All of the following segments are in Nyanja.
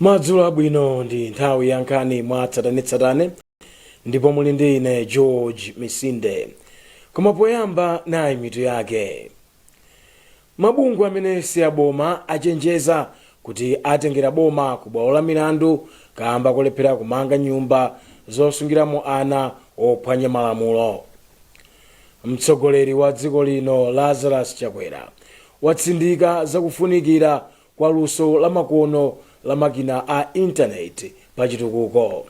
Madzulo abwino ndi nthawi ya nkhani mwa tsatanetsatane ndipo muli ndi ine George Misinde. Koma poyamba nayi mitu yake. Mabungwe amene si aboma achenjeza kuti atengera boma ku bwalo la milandu kamba kulephera kumanga nyumba zosungiramo ana ophwanya malamulo. Mtsogoleri wa dziko lino Lazarus Chakwera watsindika zakufunikira kwa luso la makono la makina a intaneti pa chitukuko.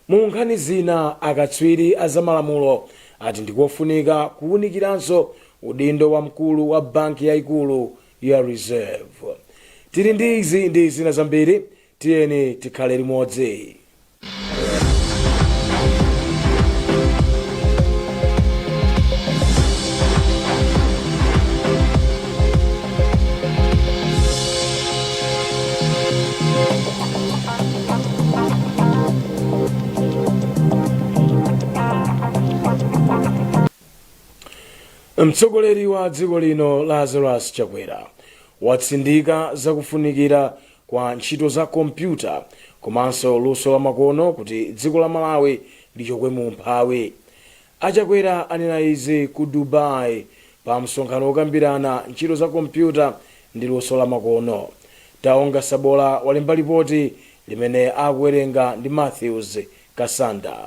Mu nkhani zina, akatswiri azamalamulo ati ndikofunika kuwunikiranso udindo wa mkulu wa banki yaikulu ya Reserve. Tili ndi izi ndi zina zambiri, tiyeni tikhale limodzi. Mtsogoleri wa dziko lino Lazarus Chakwera watsindika zakufunikira kwa ntchito za kompyuta komanso luso la makono kuti dziko la Malawi lichokwe mu mphawi. Achakwera anena izi ku Dubai pa msonkhano wokambirana ntchito za kompyuta ndi luso la makono. Taonga Sabola walemba ripoti limene akuwerenga ndi Matthews Kasanda.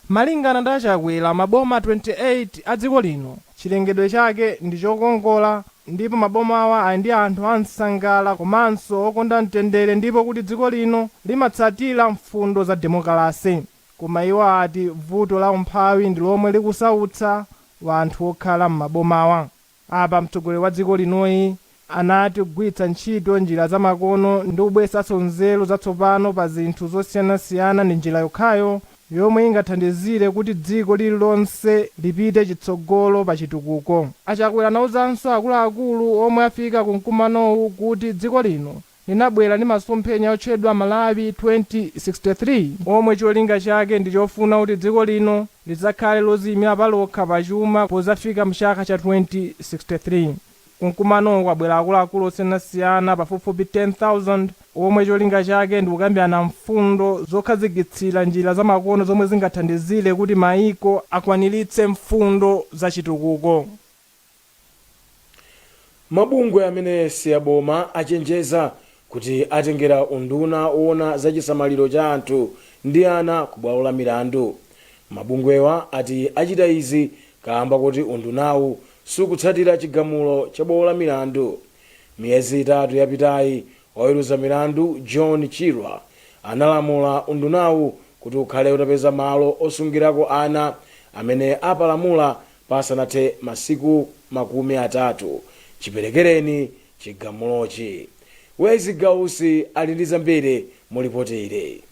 Malingana ndi Achakwera, maboma 28 a dziko lino chilengedwe chake ndi chokongola, ndipo maboma awa ali ndi anthu ansangala komanso okonda mtendere, ndipo kuti dziko lino limatsatira mfundo za demokrasi. Koma iwo ati vuto la umphawi ndi lomwe likusautsa wanthu okhala m'maboma awa. Apa mtsogoleri wa dziko linoyi anati kugwiritsa ntchito njira za makono ndi kubweretsanso nzeru zatsopano pa zinthu zosiyanasiyana ndi njira yokhayo yomwe ingathandizire kuti dziko lililonse lipite chitsogolo pa chitukuko. Achakwera anawuzanso akuluakulu omwe afika ku mkumanowu kuti dziko lino linabwera ndi masomphenya otchedwa Malawi 2063 omwe cholinga chake ndi chofuna kuti dziko lino lidzakhale loziyimira palokha pachuma pozafika mchaka cha 2063. Kumkumanowu kwabwera akuluakulu osiyanasiyana pafupifupi 10,000 omwe cholinga chake ndi kukambirana mfundo zokhazikitsira njira za makono zomwe zingathandizire kuti maiko akwaniritse mfundo za chitukuko. Mabungwe amene si aboma achenjeza kuti atengera unduna owona za chisamaliro cha anthu ndi ana ku bwalo la milandu. Mabungwewa ati achita izi kamba kuti undunawu sukutsatira chigamulo cha bwalo la milandu. Miyezi itatu yapitayi, oweruza milandu John Chirwa analamula undunawu kuti ukhale utapeza malo osungirako ana amene apalamula pasanathe masiku 30. Chiperekereni chigamulochi. Wezi Gausi ali ndi zambiri mu ripoti ili.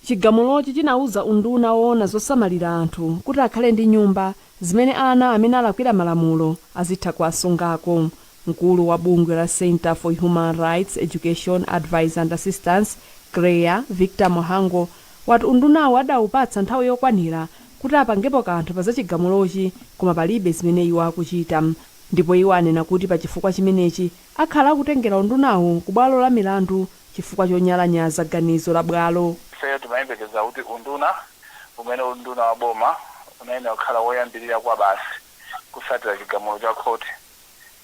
Chigamulochi chinauza unduna owona zosamalira anthu kuti akhale ndi nyumba zimene ana amene alakwira malamulo azitha kuasungako. Mkulu wa bungwe la Center for Human Rights Education Advice and Assistance CREA Victor Mohango wati undunawo adawupatsa nthawi yokwanira kuti apangepo kanthu pa za chigamulochi, koma palibe zimene iwo akuchita. Ndipo iwo anena kuti pa chifukwa chimenechi akhala akutengera undunawo ku bwalo la milandu chifukwa chonyalanyaza ganizo la bwalo. Ife timayembekeza kuti umene unduna wa boma unayenera kukhala woyambirira kwa basi kusatira chigamulo cha khoti.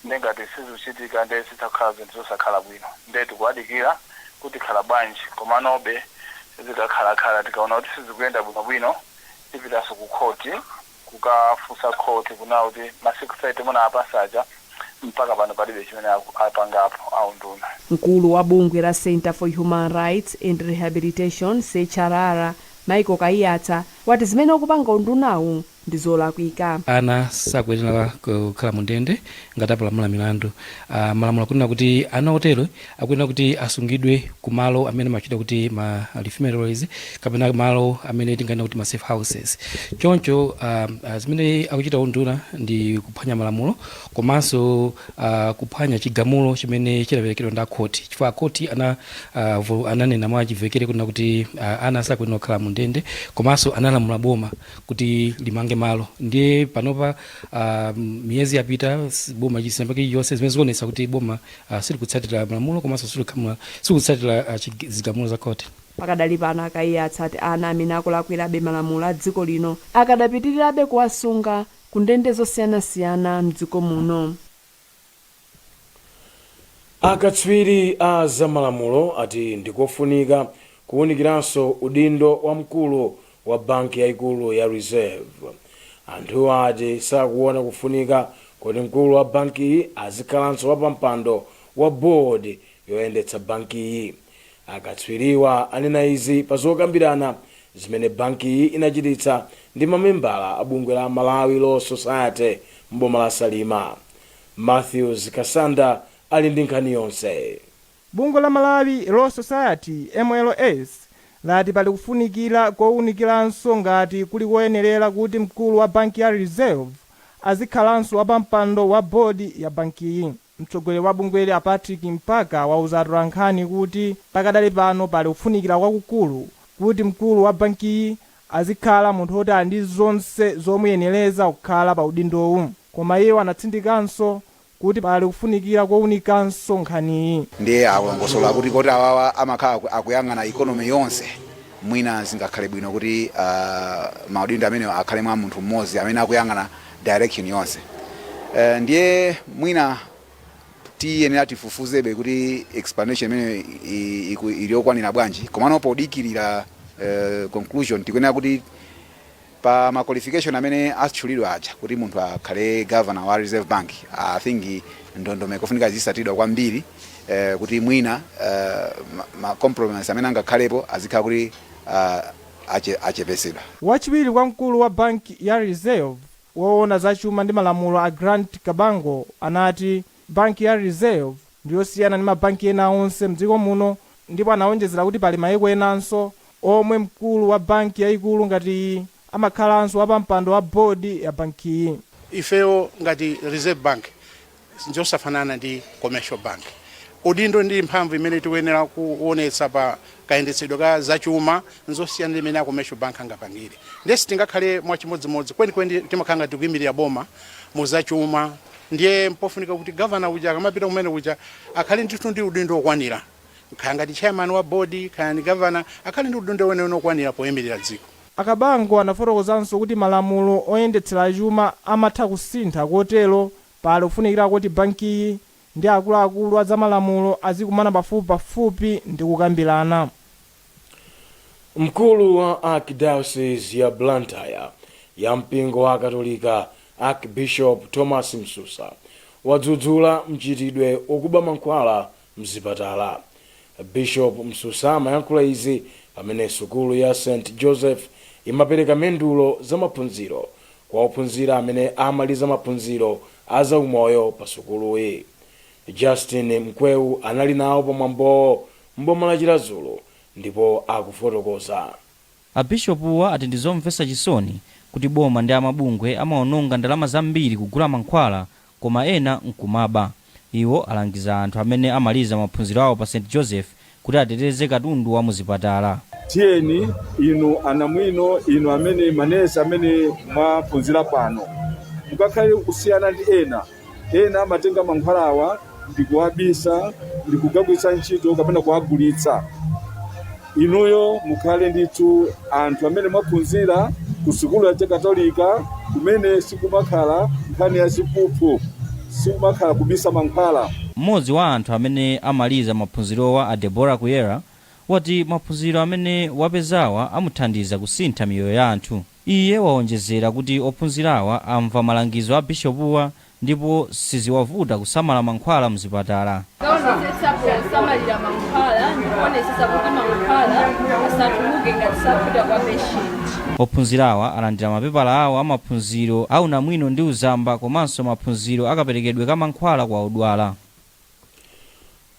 Ndengati sizichitika ndi sitakhala zinthu zosakhala bwino, ndiye tikuwadikira kuti khala bwanji komanobe zikakhala tikaona kuti sizikuyenda bwino tipitanso ku khoti kukafunsa khoti kuna kuti masiku 30 muna apasaja mpaka pano palibe chimene apangapo aunduna. Mkulu wa bungwe la Center for Human Rights and Rehabilitation CHRR Michael Kayatsa wati zimene ukupanga undunawu ndi zolakwika. Ana sakuyenera kukhala mu ndende ngati apalamula milandu. Malamulo akunena kuti ana otero akuyenera kuti asungidwe ku malo amene machita kuti ma refugee kapena malo amene tinganena kuti ma safe houses. Choncho zimene akuchita unduna ndi kuphwanya malamulo komanso kuphwanya chigamulo chimene chinaperekedwa ndi khoti. Chifukwa khoti ananena mwachivekere kunena kuti ana sakuyenera kukhala mu ndende komanso analamula boma kuti limange apange malo. Ndiye panopa miyezi yapita boma chisembake yonse zimene zikuonetsa kuti boma silikutsatira malamulo komanso silikutsatira zigamulo za khoti. Pakadali pano akayi atsati ana amene akulakwirabe malamulo a dziko lino akadapitirirabe kuwasunga ku ndende zosiyanasiyana mdziko muno. Akatswiri a zamalamulo ati ndikofunika kuwunikiranso udindo wa mkulu wa banki yaikulu ya Reserve. Anthu ati sakuona kufunika kuti mkulu wa banki iyi azikhalanso wapampando wa board yoyendetsa banki iyi. Akatswiriwa anena izi pa zokambirana zimene banki iyi inachititsa ndi mamembala a bungwe la Malawi Law Society mboma la Salima. Matthews Kasanda ali ndi nkhani yonse. Bungwe la Malawi Law Society MLS lati pali kufunikira kowunikiranso ngati kuli koyenerera kuti mkulu wa banki ya Reserve azikhalanso wapampando wa bodi ya banki iyi. Mtsogoleri wa bungweli a Patrick Mpaka wauza Nkhani kuti pakadali pano pali kufunikira kwakukulu kuti mkulu wa banki iyi azikhala munthu oti ali ndi zonse zomuyenereza kukhala pa udindowu. Koma iye anatsindikanso kuti pali kufunikira kowunikanso nkhaniyi. Ndiye akulongosola kuti awawa amakhala akuyang'ana ikonomi yonse mwina zingakhale bwino kuti maudindo amene akhale mwa munthu mmodzi amene akuyang'ana direction yonse. Ndiye mwina tiyenera tifufuzebe kuti explanation imene iliyokwanira bwanji komano podikirira conclusion tikuyenera kuti pa ma qualification amene atchulidwa aja kuti munthu akhale governor wa Reserve Bank. I think ndondomeko funika zisatidwa kwambiri kuti mwina ma compromise amene angakhalepo azikhala kuti achepesedwa. Wachiwiri kwa mkulu wa banki ya Reserve woona zachuma ndi malamulo a Grant Kabango anati banki ya Reserve ndiyosiyana ndi mabanki ena onse mdziko muno, ndipo anawonjezera kuti pali mayiko enanso omwe mkulu wa banki yaikulu ngati amakhalanso wapampando wa bodi ya banki iyi. Ifeyo ngati Reserve Bank njosafanana ndi Commercial Bank. Udindo ndi mphamvu imene tikuyenera kuonetsa pa kayendetsedwe ka zachuma nzosiyana ndi imene a Commercial Bank angapangire. Ndesi tingakhale mwachimodzimodzi kwenikweni timakhala tikuyimirira boma mu zachuma. Ndiye mpofunika kuti governor uja akamapita kumene uja akhale ndithu ndi udindo okwanira. Kaya ngati chairman wa bodi kaya ndi governor akhale ndi udindo wene okwanira poyimirira dziko. Akabango anafotokozanso kuti malamulo oyendetsera chuma amatha kusintha kotero pali kufunikira kuti banki iyi ndi akuluakulu a zamalamulo azikumana pafupi ndi kukambirana. Mkulu wa Archdiocese ya Blantyre ya mpingo wa Katolika Archbishop Thomas Msusa wadzudzula mchitidwe okuba mankhwala mzipatala. Bishop Msusa amayankhula izi pamene sukulu ya St. Joseph imapereka mendulo za maphunziro kwa ophunzira amene amaliza maphunziro a zaumoyo pa sukuluyi. Justin Mkweu anali nawo pamwambo mboma la Madzulo ndipo akufotokoza. Abishopuwa ati ndizomvetsa chisoni kuti boma ndi amabungwe amaononga ndalama zambiri kugula mankhwala koma ena nkumaba. Iwo alangiza anthu amene amaliza maphunziro awo pa St. Joseph kuti ateteze katundu wa muzipatala. Tieni inu anamwino inu amene manesi amene mwaphunzira pano mukakhale kusiyana ndi ena amatenga mankhwalawa ndikuwabisa ndikugagwitsa ntchito kapena kuwagulitsa. Inuyo mukhale ndithu anthu amene mwaphunzira ku sukulu ya Katolika kumene sikumakhala nkhani ya ziphuphu, sikumakhala kubisa mankhwala. Mmodzi wa anthu amene amaliza maphunzirowa a Deborah Kuyera wati maphunziro amene wapezawa amuthandiza kusintha miyoyo ya anthu. Iye waonjezera kuti ophunzirawa amva malangizo a bishopuwa ndipo siziwavuta kusamala mankhwala mzipatala. Kusamalira mankhwala ndikuonetsa kuti mankhwala asatuluke ngati savuta kwa patient. Ophunzirawa alandira mapepala awo amaphunziro a unamwino ndi uzamba komanso maphunziro akaperekedwe ka mankhwala kwa odwala.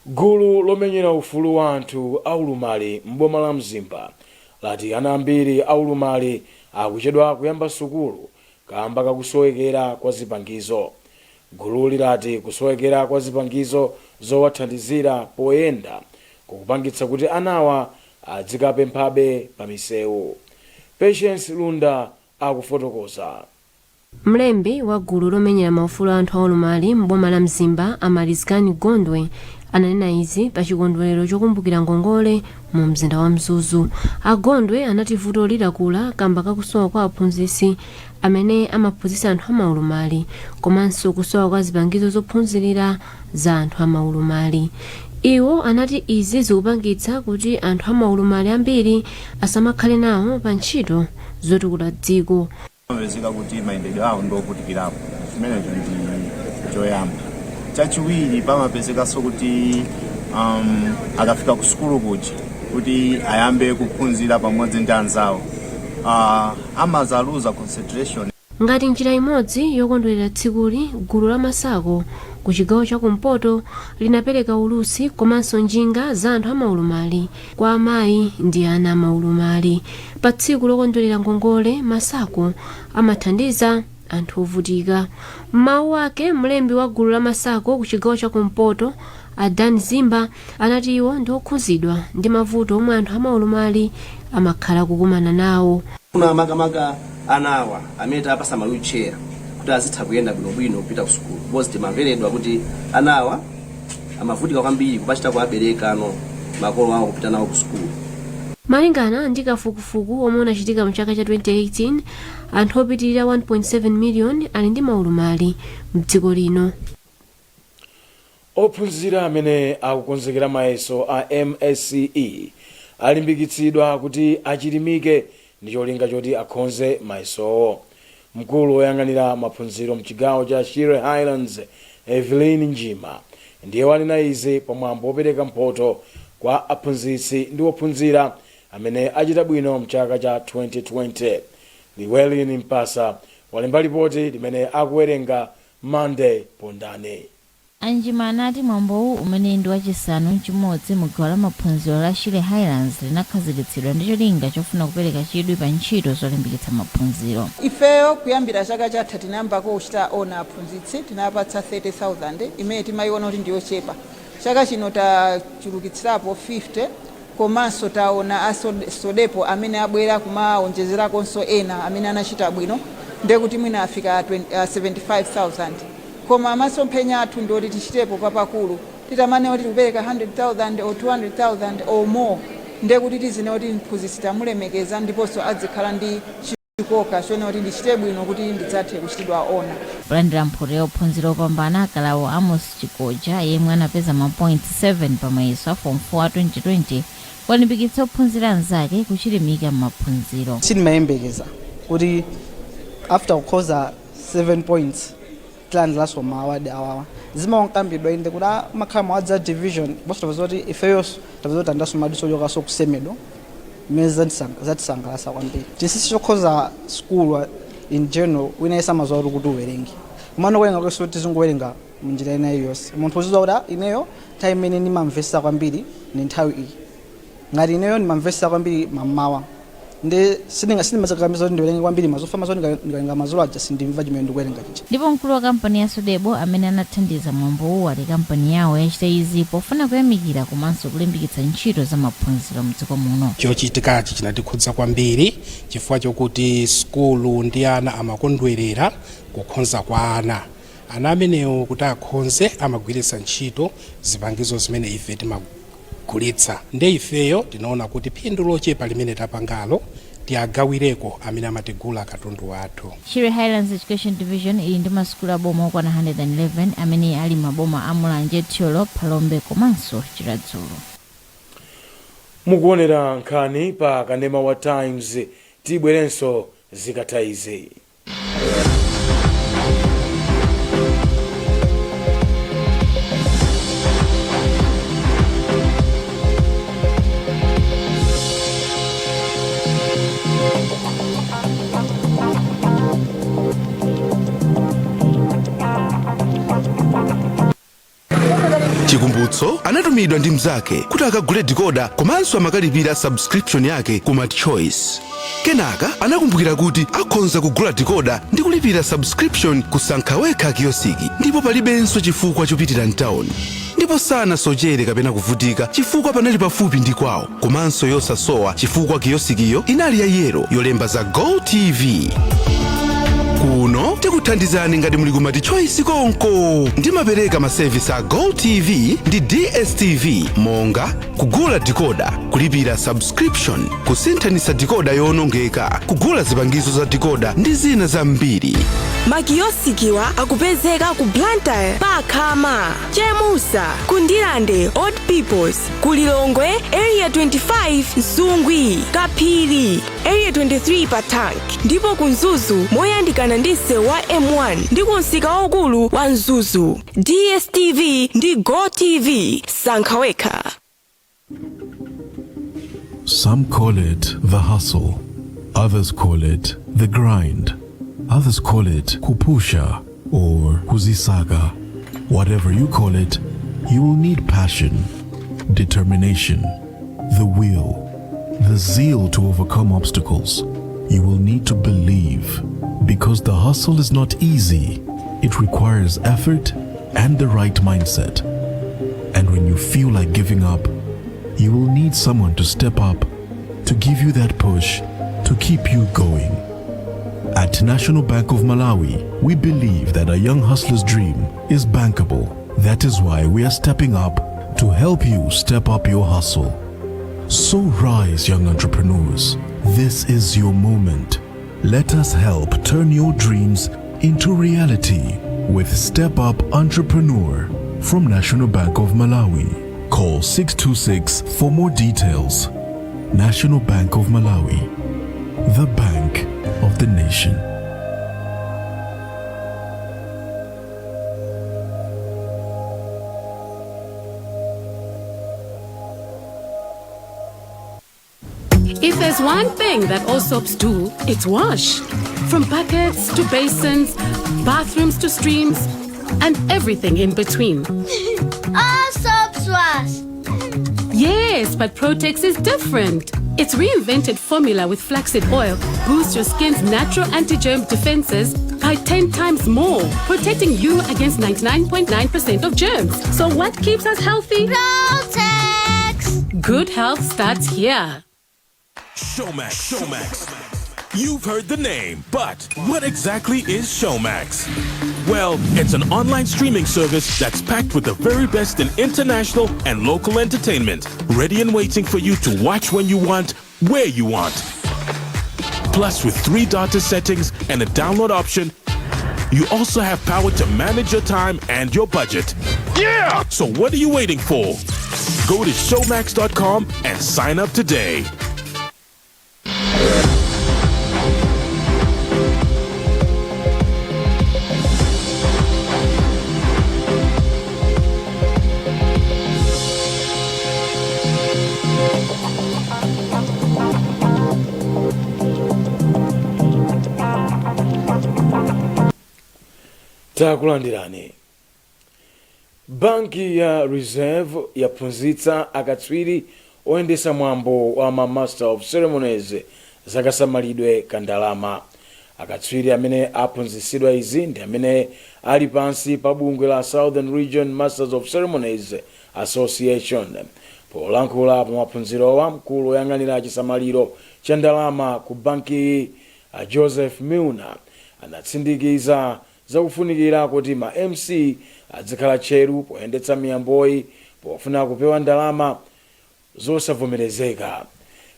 Gulu lomenyera ufulu wa anthu aulumali mboma la Mzimba lati ana ambiri aulumali akuchedwa kuyamba sukulu kamba kakusowekera kwa zipangizo. Gulu lirati kusowekera kwa zipangizo zowathandizira poyenda kukupangitsa kuti anawa adzikapemphabe pa misewu. Patience Lunda akufotokoza. mlembi wa gulu lomenyera maufulu a anthu aulumali m'boma la mzimba amalizikani gondwe ananena izi pa chikondwerero chokumbukira ngongole mu mzinda wa mzuzu. agondwe anati vuto lidakula kamba kakusowa kwa aphunzitsi amene amaphunzitsa anthu amaulumali komanso kusowa kwa zipangizo zophunzirira za anthu amaulumali. iwo anati izi zikupangitsa kuti anthu amaulumali ambiri asamakhale nawo pa ntchito zotukula dziko. amapezeka kuti mayendedwe awo ndiovutikirapo, chimenecho ndi choyamba. chachiwiri pamapezekanso kuti akafika ku sukulu kuti ayambe kuphunzira pamodzi ndi anzawo amazaluza concentration. ngati njira imodzi yokondwerera tsikuli, gulu la masako ku chigawo chakumpoto linapereka ulusi komanso njinga za anthu amaulumali kwa amayi ndi ana amaulumali. pa tsiku lokondwerera ngongole, masako amathandiza anthu ovutika. m'mawu ake mlembi wa gulu la masako ku chigawo chakumpoto adani zimba anati iwo ndi okhuzidwa ndi mavuto omwe anthu amaulumali amakhala kukumana nawo. kuna makamaka anawa amene tapasa ma wheelchair kuti azitha kuyenda bwinobwino kupita ku sukulu, because timamveredwa kuti anawa amavutika kwambiri kupachita kuabereka makolo awo kupita nawo ku sukulu. malingana ndi kafukufuku omwe unachitika mchaka cha 2018 anthu opitirira 1.7 million ali ndi maulumali mdziko lino. ophunzira amene akukonzekera mayeso a MSCE alimbikitsidwa kuti achilimike ndi cholinga choti akhonze mayesowo. mkulu woyang'anira maphunziro mchigawo cha Shire Highlands Evelyn Njima ndiye wanena izi pamwambo wopereka mphoto kwa aphunzitsi ndi ophunzira amene achita bwino mchaka cha 2020. Liwelin Mpasa walemba ripoti limene akuwerenga Monday Pondane. Anjima anati mwambowu umene ndi wachisanu chimodzi mu gawo la maphunziro la Shire Highlands linakhazikitsidwa ndi cholinga chofuna kupereka chidwi pa ntchito zolimbikitsa maphunziro. ifeyo kuyambira chaka chatha tinayambako kuchita ona aphunzitsi tinapatsa 30,000 imene timayiona kuti ndiyochepa. chaka chino tachulukitsirapo 50 komanso taona asodepo amene abwera kumaonjezerakonso ena amene anachita bwino ndekuti mwina afika 75,000. koma amasomphenya athu ndoti tichitepo papakulu titamane kuti kupereka 100,000 or 200,000 or more ndekuti tizine kuti mphunzitsi tamulemekeza ndiponso adzikhala ndi chikoka chone kuti ndichite bwino kuti ndidzathe kuchitidwa ona. kulandira mphoto ya ophunzira opambana akalawo Amos Chikoja yemwe anapeza ma point 7 pa mayeso a form 4 a 2020 walimbikitsa ophunzira anzake kuchilimika m'maphunziro. Sindimayembekeza kuti after kukhoza 7 points tilandiranso maawadi awawa zimaonkambidwa inde kuti makhala mawadzi a division bositopa zoti ifeyonso tapeza kuti andaso madiso chokaso kusemedwa imene zatisangalatsa kwambiri. Chinsinsi chokhoza skulu in general wina isamazowa kuti uwerenge kumano kuwerenga kweso tizingowerenga munjira ina yonse. munthu uzizwa kuti ineyo nthawi imene ndimamvesa kwambiri ni nthawi iyi, ngati ineyo ndimamvesa kwambiri mamawa ndi sindimazakamiza kuti ndiwerenge kwambiri mazufa mazoti ndikawerenga Madzulo aja sindimva chimene ndikuwerenga chicha. Ndipo mkulu wa kampani ya Sodebo amene anathandiza mwambowu ali kampani yawo yachita izi pofuna kuyamikira komanso kulimbikitsa ntchito za maphunziro mdziko muno. chochitikachi chinatikhudza kwambiri chifukwa chokuti skulu ndi ana amakondwerera kukhonza kwa ana amenewo kuti akhonze amagwiritsa ntchito zipangizo zimene ife timagulitsa. Nde ifeyo tinaona kuti phindu lochepa limene tapangalo tiagawireko amene amatigula katundu wathu. Shire Highlands Education Division ili ndi masukulu aboma okwana 111 amene ali maboma a Mulanje, Tyolo, Palombe komanso Chiradzulo. mukuonera nkhani pa kanema wa Times, tibwerenso zikatha izi. Chikumbutso anatumidwa ndi mzake kuti akagule decoder komanso amakalipira subscription yake ku MadChoice. Kenaka anakumbukira kuti akhonza kugula decoder ndi kulipira subscription kusankha wekha kiyosiki, ndipo palibenso chifukwa chopitira mtown. Ndipo sanasochere kapena kuvutika chifukwa panali pafupi ndi kwawo, komanso yosasowa chifukwa kiyosikiyo inali ya yero yolemba za Go TV. kuno tikuthandizani ngati muli kumati choice konko ndimapereka masevisi a Gold TV ndi DSTV monga kugula dikoda, kulipira subscription, kusinthanisa dikoda yowonongeka, kugula zipangizo za dikoda ndi zina zambiri. makiyosikiwa akupezeka ku Blantyre, Pakhama, Chemusa, Kundilande, Old Peoples, Kulilongwe, Area 25, Nsungwi, Kapiri, Area 23 Patank, ndipo kunzuzu moyandikana ndi msewu wa M1 ndi kunsika waukulu wa Nzuzu. DSTV ndi Go TV, sankha wekha. Some call it the hustle, others call it the grind, others call it kupusha or kuzisaga. Whatever you call it, you will need passion, determination, the will, the zeal to overcome obstacles. You will need to believe, because the hustle is not easy. It requires effort and the right mindset. And when you feel like giving up, you will need someone to step up to give you that push to keep you going. At National Bank of Malawi, we believe that a young hustler's dream is bankable. That is why we are stepping up to help you step up your hustle. So rise, young entrepreneurs. This is your moment. Let us help turn your dreams into reality with Step Up Entrepreneur from National Bank of Malawi. Call 626 for more details. National Bank of Malawi, the bank of the nation. If there's one thing that all soaps do, it's wash. From buckets to basins, bathrooms to streams, and everything in between. All soaps wash. Yes, but Protex is different. Its reinvented formula with flaxseed oil boosts your skin's natural anti-germ defenses by 10 times more, protecting you against 99.9% of germs. So what keeps us healthy? Protex! Good health starts here. Showmax. You've heard the name, but what exactly is Showmax? Well, it's an online streaming service that's packed with the very best in international and local entertainment, ready and waiting for you to watch when you want, where you want. Plus, with 3 data settings and a download option, you also have power to manage your time and your budget. Yeah! So what are you waiting for? Go to showmax.com and sign up today. Takulandirani. Banki ya Reserve yaphunzitsa akatswiri oyendesa mwambo wa Master of Ceremonies zakasamalidwe kandalama. Akatswiri amene aphunzitsidwa izi ndi amene ali pansi pa bungwe la Southern Region Masters of Ceremonies Association. Polankhula pa maphunzirowa, mkulu woyang'anira chisamaliro cha ndalama ku banki Joseph Milner anatsindikiza zakufunikira kuti ma MC adzikhala tcheru poyendetsa miyamboyi pofuna kupewa ndalama zosavomerezeka.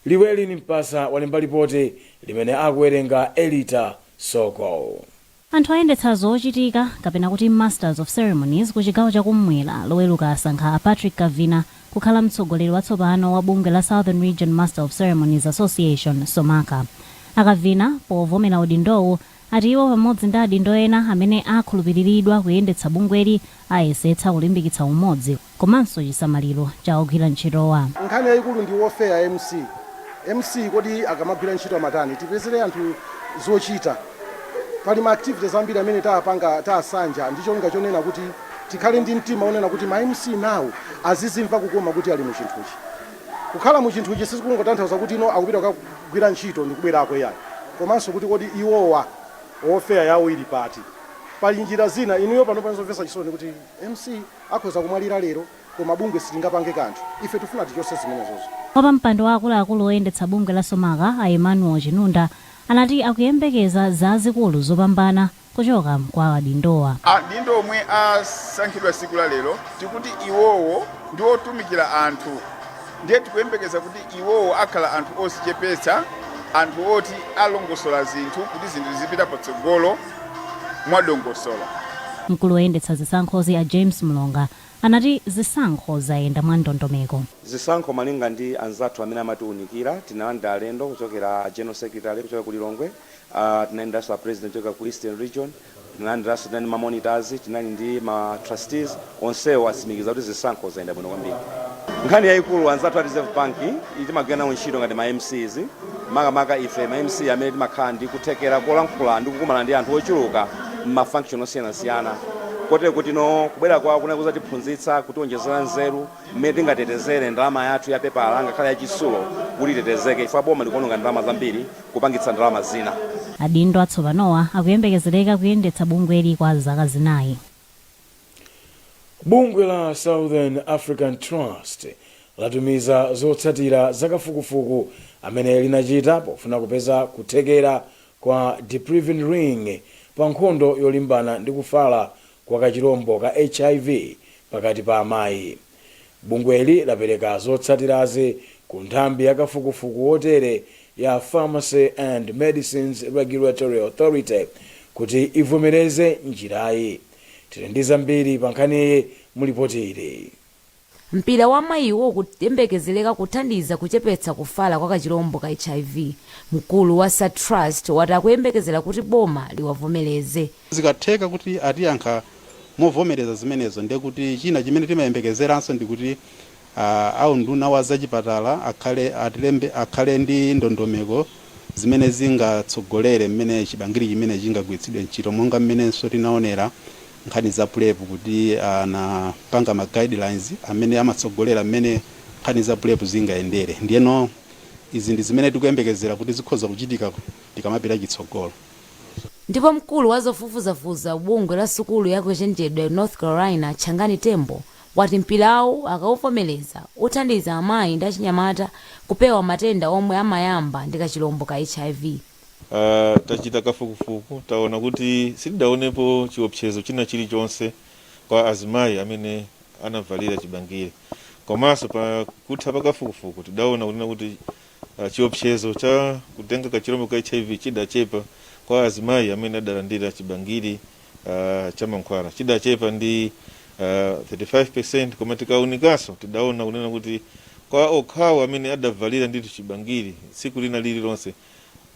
Liweli ni mpasa walemba ripoti limene akuwerenga Elita Soko. Anthu ayendetsa zochitika kapena kuti Masters of Ceremonies ku chigawo chakumwera loweluka asankha Patrick Kavina kukhala mtsogoleri watsopano wa bungwe la Southern Region Master of Ceremonies Association Somaka. Akavina povomera udindowu ati iwo pamodzi ndi adindo ena amene akhulupiriridwa kuyendetsa bungweli ayesetsa kulimbikitsa umodzi komanso chisamaliro cha ogwira ntchitowa. Nkhani yayikulu ndi wofeya MC kodi akamagwira ntchito amatani tipezere anthu zochita. Pali ma activities ambiri amene taasanja ndicho linga chonena kuti tikhale ndi mtima onena kuti ma MC nawo azizimva kukoma kuti ali mu chinthuchi. Kukhala mu chinthuchi sizikungotanthauza kuti ino akupita kukagwira ntchito ndi kubwerako yayi. Komanso kuti kodi iwowa ofeya yawo ili pati. Pali njira zina inuyo pano panozomvetsa chisoni kuti MC akhoza kumwalira lero koma bungwe silingapange kanthu. Ife tifuna tichonse zimenezozo. Wapa mpando wa akuluakulu oyendetsa bungwe la Somaka a Emmanuel Chinunda anati akuyembekeza zazikulu zopambana kuchoka kwa adindowa. Adindo omwe asankhidwa siku la lero tikuti iwowo ndi otumikira anthu, ndiye tikuyembekeza kuti iwowo akhala anthu osichepetsa, anthu oti alongosola zinthu kuti zinthu zipita patsogolo mwadongosolo. Mkulu woyendetsa zisankhozi a James Mlonga anati zisankho zayenda mwa ndondomeko. Zisankho malinga ndi anzathu amene amatiunikira, tinalanda alendo kuchokera General Secretary kuchoka ku Lilongwe, tinayendanso a President kuchoka ku Eastern Region, tinayendanso ndi ma monitors, tinali ndi ma trustees, onsewo asimikiza kuti zisankho zayenda bwino kwambiri. Nkhani yayikulu anzathu a Reserve Bank itimagwira nawo ntchito ngati ma MCs, makamaka ife ma MC amene timakhala ndi kuthekera kolankhula ndi kukumana ndi anthu ochuluka m'mafunction osiyanasiyana. Kote kuti no kubwera kwa kuna kuzatiphunzitsa kuti onjezera nzeru mmene tingatetezere ndalama yathu ya pepala ngakhale yachitsulo kuti itetezeke ifo boma likuononga ndalama zambiri kupangitsa ndalama zina. Adindo atsopanowa akuyembekezereka kuyendetsa bungweli kwa zaka zinayi. Bungwe la Southern African Trust latumiza zotsatira zakafukufuku amene linachita pofuna kupeza kuthekera kwa depriving ring pa nkhondo yolimbana ndi kufala kwa kachirombo ka HIV pakati pa amayi. Bungweli lapereka zotsatirazi ku nthambi yakafukufuku wotere ya Pharmacy and Medicines Regulatory Authority kuti ivomereze njirayi. Tili ndi zambiri pa nkhani mulipoti ili. Mpira wa mayiwo kuyembekezereka kuthandiza kuchepetsa kufala kwa kachirombo ka HIV. Mkulu wa Trust wati akuyembekezera kuti boma liwavomereze. Zikatheka kuti atiyankha movomereza zimenezo ndiye kuti china chimene timayembekezeranso ndi kuti aunduna wa zachipatala akhale ndi ndondomeko zimene zingatsogolere mmene chibangiri chimene chingagwiritsidwe ntchito, monga mmenenso tinaonera nkhani za PrEP kuti anapanga ma guidelines amene amatsogolera mmene nkhani za PrEP zingayendere. Ndiyeno izi ndi zimene tikuyembekezera kuti zikhoza kuchitika tikamapita chitsogolo. Ndipo mkulu wa zofufuzafuza bungwe la sukulu ya kuchenjedwe North Carolina Changani Tembo wati mpirawo akauvomereza uthandiza amayi ndi achinyamata kupewa matenda omwe amayamba ndi kachirombo ka HIV. Tachita kafukufuku taona kuti sitidaonepo chiopsezo china chilichonse kwa azimayi amene anavalira chibangire. Komanso pa kutha pakafukufuku tidaona kuti chiopsezo cha kutenga kachirombo ka HIV chidachepa kwa azimayi amene adalandira chibangiri cha mankhwala. Chidachepa ndi 35%, koma tikaunikaso tidaona kunena kuti kwa okhawo amene adavalira ndithu chibangiri tsiku lina lililonse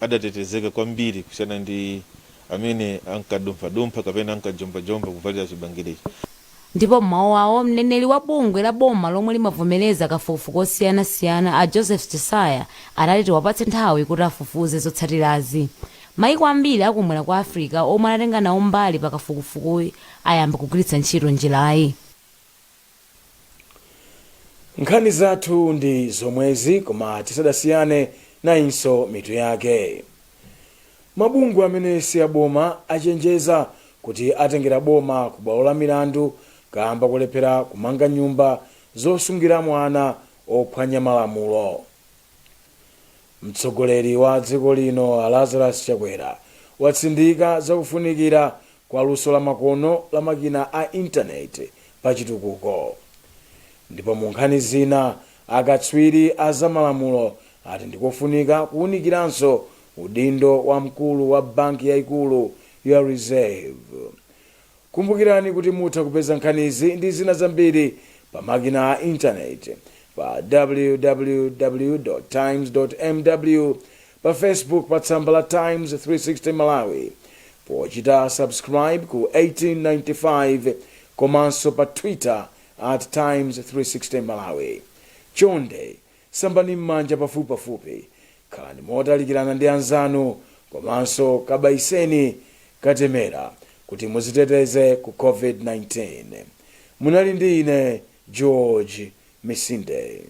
adatetezeka kwambiri kusiyana ndi amene ankadumpha kapena ankajomba kuvalira chibangiri. Ndipo mmawu awo mneneri wa bungwe la boma lomwe limavomereza kafukufuku osiyanasiyana a Joseph Chisaya adati wapatse nthawi kuti afufuze zotsatirazi. Mayiko ambiri akumwera kwa Africa omwe anatenga nawo mbali pa kafukufuku ayamba kugwiritsa ntchito njirayi. Nkhani zathu ndi zomwezi, koma tisadasiyane nayinso mitu yake. Mabungwe amene si aboma achenjeza kuti atengera boma ku bwalo la milandu kamba kulephera kumanga nyumba zosungiramo ana ophwanya malamulo. Mtsogoleri wa dziko lino Lazarus Chakwera watsindika zakufunikira kwa luso la makono la makina a intaneti pa chitukuko. Ndipo mu nkhani zina akatswiri a zamalamulo ati ndikofunika kuwunikiranso udindo wa mkulu wa banki yaikulu ya Reserve. Kumbukirani kuti mutha kupeza nkhanizi ndi zina zambiri pa makina a intaneti pa www.times.mw, pa Facebook pa tsamba la Times 360 Malawi, pochita subscribe ku 1895, komanso pa Twitter @Times 360 Malawi. Chonde sambani m'manja pafupipafupi, khalani motalikirana ndi anzanu, komanso kabaiseni katemera kuti muziteteze ku COVID-19. Munali ndi ine George Misinde.